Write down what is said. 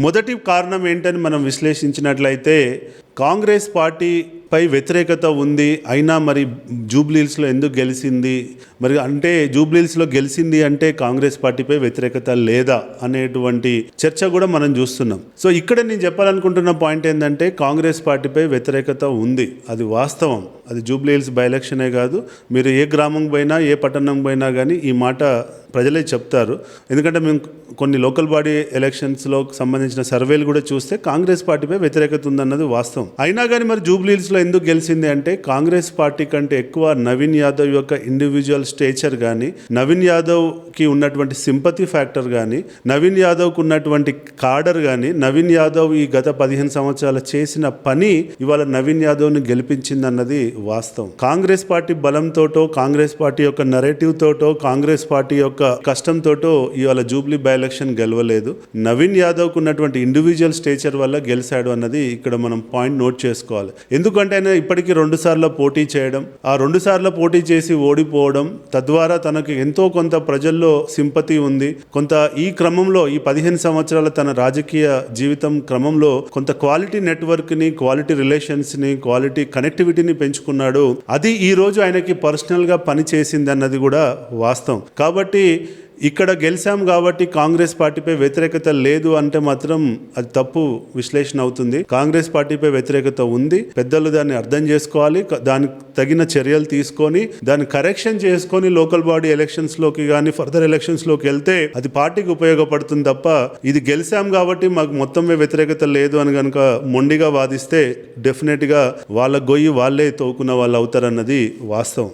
మొదటి కారణం ఏంటని మనం విశ్లేషించినట్లయితే కాంగ్రెస్ పార్టీపై వ్యతిరేకత ఉంది, అయినా మరి జూబ్లీహిల్స్లో ఎందుకు గెలిచింది, మరి అంటే జూబ్లీహిల్స్లో గెలిచింది అంటే కాంగ్రెస్ పార్టీపై వ్యతిరేకత లేదా అనేటువంటి చర్చ కూడా మనం చూస్తున్నాం. సో ఇక్కడ నేను చెప్పాలనుకుంటున్న పాయింట్ ఏంటంటే కాంగ్రెస్ పార్టీపై వ్యతిరేకత ఉంది, అది వాస్తవం. అది జూబ్లీహిల్స్ బై ఎలక్షనే కాదు, మీరు ఏ గ్రామం పోయినా ఏ పట్టణం పోయినా కానీ ఈ మాట ప్రజలే చెప్తారు. ఎందుకంటే మేము కొన్ని లోకల్ బాడీ ఎలక్షన్స్లో సంబంధించిన సర్వేలు కూడా చూస్తే కాంగ్రెస్ పార్టీపై వ్యతిరేకత ఉందన్నది వాస్తవం. అయినా కానీ మరి జూబ్లీహిల్స్లో ఎందుకు గెలిచింది అంటే కాంగ్రెస్ పార్టీ కంటే ఎక్కువ నవీన్ యాదవ్ యొక్క ఇండివిజువల్ స్టేచర్ కానీ, నవీన్ యాదవ్కి ఉన్నటువంటి సింపతి ఫ్యాక్టర్ కానీ, నవీన్ యాదవ్కి ఉన్నటువంటి కాడర్ కానీ, నవీన్ యాదవ్ ఈ గత 15 సంవత్సరాలు చేసిన పని ఇవాళ నవీన్ యాదవ్ని గెలిపించిందన్నది వాస్తవం. కాంగ్రెస్ పార్టీ బలంతోటో, కాంగ్రెస్ పార్టీ యొక్క నరేటివ్ తోటో, కాంగ్రెస్ పార్టీ యొక్క కష్టంతోటో ఇవాళ జూబ్లీ బై ఎలక్షన్ గెలవలేదు. నవీన్ యాదవ్కు ఉన్నటువంటి ఇండివిజువల్ స్టేచర్ వల్ల గెలిచాడు అన్నది ఇక్కడ మనం పాయింట్ నోట్ చేసుకోవాలి. ఎందుకంటే ఆయన ఇప్పటికీ 2 సార్లు పోటీ చేయడం, ఆ 2 సార్లు పోటీ చేసి ఓడిపోవడం, తద్వారా తనకు ఎంతో కొంత ప్రజల్లో సింపతి ఉంది. కొంత ఈ క్రమంలో ఈ 15 సంవత్సరాల తన రాజకీయ జీవితం క్రమంలో కొంత క్వాలిటీ నెట్వర్క్ని, క్వాలిటీ రిలేషన్స్ని, క్వాలిటీ కనెక్టివిటీని పెంచుకున్నాడు. అది ఈ రోజు ఆయనకి పర్సనల్గా పనిచేసింది అన్నది కూడా వాస్తవం. కాబట్టి ఇక్కడ గెలిచాం కాబట్టి కాంగ్రెస్ పార్టీపై వ్యతిరేకత లేదు అంటే మాత్రం అది తప్పు విశ్లేషణ అవుతుంది. కాంగ్రెస్ పార్టీపై వ్యతిరేకత ఉంది, పెద్దలు దాన్ని అర్థం చేసుకోవాలి, దానికి తగిన చర్యలు తీసుకొని దాన్ని కరెక్షన్ చేసుకొని లోకల్ బాడీ ఎలక్షన్స్లోకి కానీ ఫర్దర్ ఎలక్షన్స్లోకి వెళ్తే అది పార్టీకి ఉపయోగపడుతుంది తప్ప ఇది గెలిచాం కాబట్టి మాకు మొత్తం వ్యతిరేకత లేదు అని కనుక మొండిగా వాదిస్తే డెఫినెట్గా వాళ్ళ గొయ్యి వాళ్ళే తోకున్న వాళ్ళు అవుతారన్నది వాస్తవం.